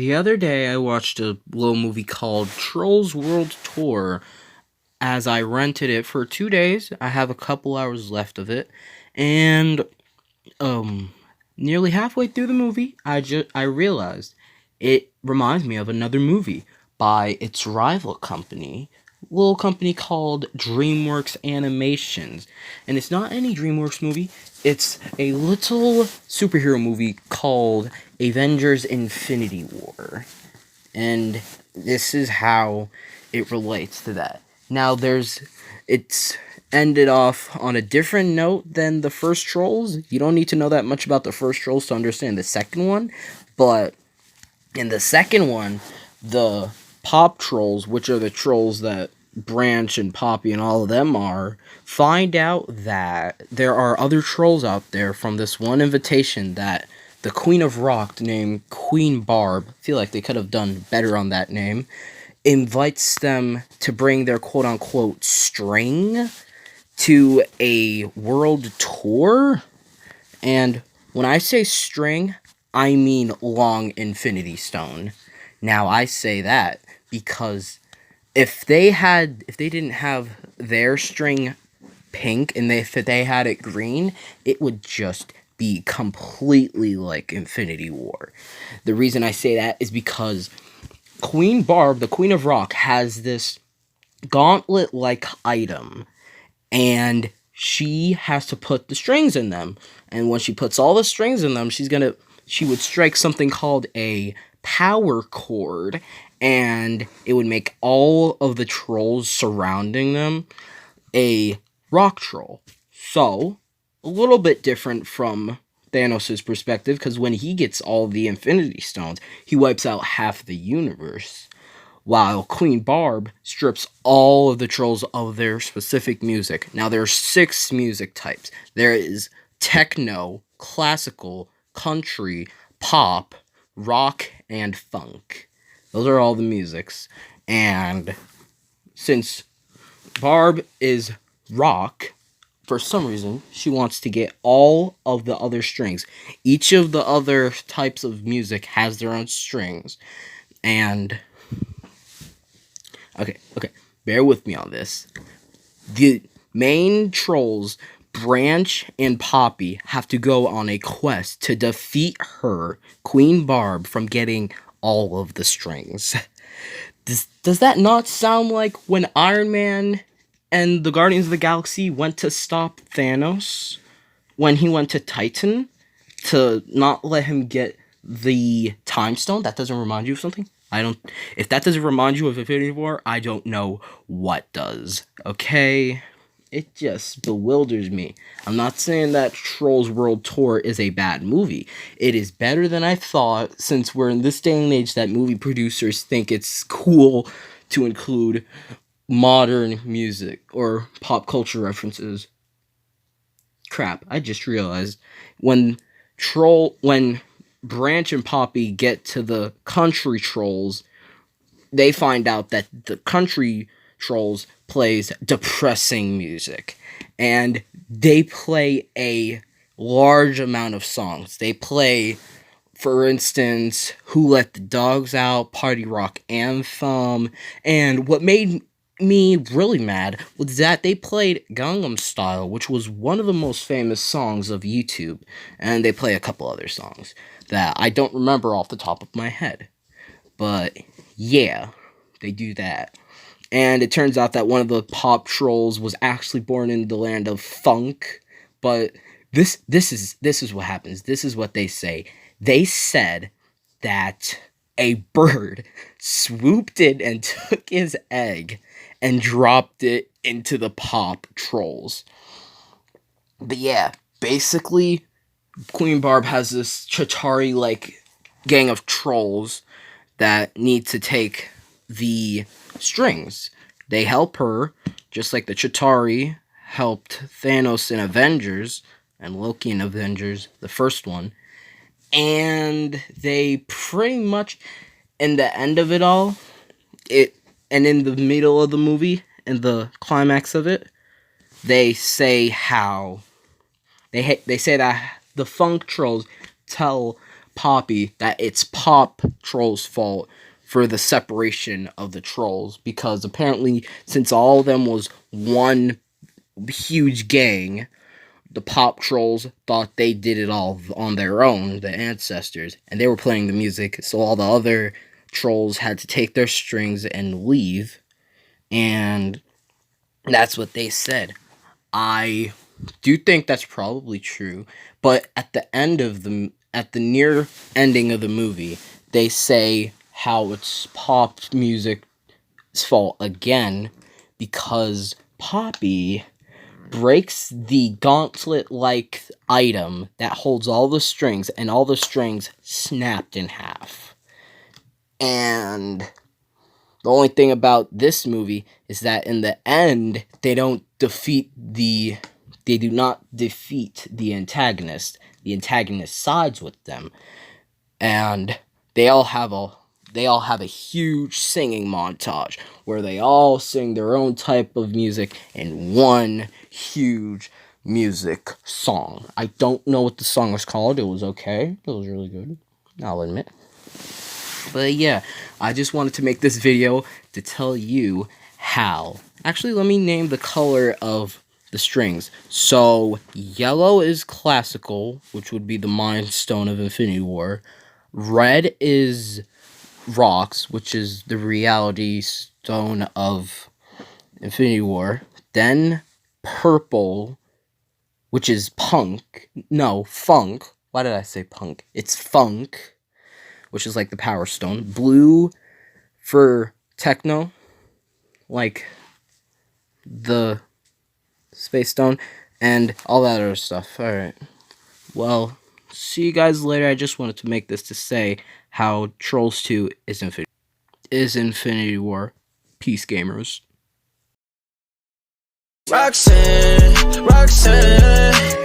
The other day, I watched a little movie called Trolls World Tour. As I rented it for 2 days, I have a couple hours left of it, and um, nearly halfway through the movie, I realized it reminds me of another movie by its rival company, little company called DreamWorks Animations, and it's not any DreamWorks movie. It's a little superhero movie called Avengers Infinity War. And this is how it relates to that. Now it's ended off on a different note than the first Trolls. You don't need to know that much about the first Trolls to understand the second one, but in the second one, the Pop Trolls, which are the trolls that Branch and Poppy and all of them are, find out that there are other trolls out there from this one invitation that the Queen of Rock, named Queen Barb, I feel like they could have done better on that name, invites them to bring their quote unquote string to a world tour. And when I say string, I mean long infinity stone. Now I say that because if they didn't have their string pink and if they had it green, it would just be completely like Infinity War. The reason I say that is because Queen Barb, the Queen of Rock, has this gauntlet like item, and she has to put the strings in them. And when she puts all the strings in them, she would strike something called a power chord, and it would make all of the trolls surrounding them a rock troll. So, a little bit different from Thanos' perspective, because when he gets all the Infinity Stones, he wipes out half the universe. While Queen Barb strips all of the trolls of their specific music. Now, there are 6 music types. There is techno, classical, country, pop, rock, and funk. Those are all the musics. And since Barb is rock, for some reason, she wants to get all of the other strings. Each of the other types of music has their own strings. And okay, bear with me on this. The main trolls, Branch and Poppy, have to go on a quest to defeat her, Queen Barb, from getting all of the strings. Does that not sound like when Iron Man and the Guardians of the Galaxy went to stop Thanos? When he went to Titan to not let him get the Time Stone? That doesn't remind you of something? If that doesn't remind you of Infinity War, I don't know what does. Okay? It just bewilders me. I'm not saying that Trolls World Tour is a bad movie. It is better than I thought, since we're in this day and age that movie producers think it's cool to include modern music or pop culture references. Crap, I just realized when Branch and Poppy get to the country trolls, they find out that the country trolls plays depressing music, and they play a large amount of songs. They play, for instance, Who Let the Dogs Out, Party Rock Anthem, and what made me really mad was that they played Gangnam Style, which was one of the most famous songs of YouTube, and they play a couple other songs that I don't remember off the top of my head. But yeah, they do that. And it turns out that one of the pop trolls was actually born in the land of funk. But this is what happens. This is what they say. They said that a bird swooped in and took his egg and dropped it into the pop trolls. But yeah, basically, Queen Barb has this Chitari like gang of trolls that need to take the strings. They help her, just like the Chitauri helped Thanos in Avengers and Loki in Avengers, the first one. And they pretty much, in the end of it all, and in the middle of the movie, in the climax of it, they say how they say that the funk trolls tell Poppy that it's Pop Troll's fault for the separation of the trolls, because apparently, since all of them was one huge gang, the Pop Trolls thought they did it all on their own, the ancestors, and they were playing the music, so all the other trolls had to take their strings and leave, and that's what they said. I do think that's probably true, but at the near ending of the movie, they say how it's pop music's fault again because Poppy breaks the gauntlet-like item that holds all the strings, and all the strings snapped in half. And the only thing about this movie is that in the end, they do not defeat the antagonist. The antagonist sides with them, and they all have a huge singing montage where they all sing their own type of music in one huge music song. I don't know what the song was called. It was okay. It was really good, I'll admit. But yeah, I just wanted to make this video to tell you how. Actually, let me name the color of the strings. So, yellow is classical, which would be the Mind Stone of Infinity War. Red is rocks, which is the reality stone of Infinity War. Then purple, which is punk. No, funk. Why did I say punk? It's funk, which is like the power stone. Blue for techno, like the space stone, and all that other stuff. Alright. Well, see you guys later. I just wanted to make this to say how Trolls 2 is Infinity War. Peace, gamers. Roxanne, Roxanne.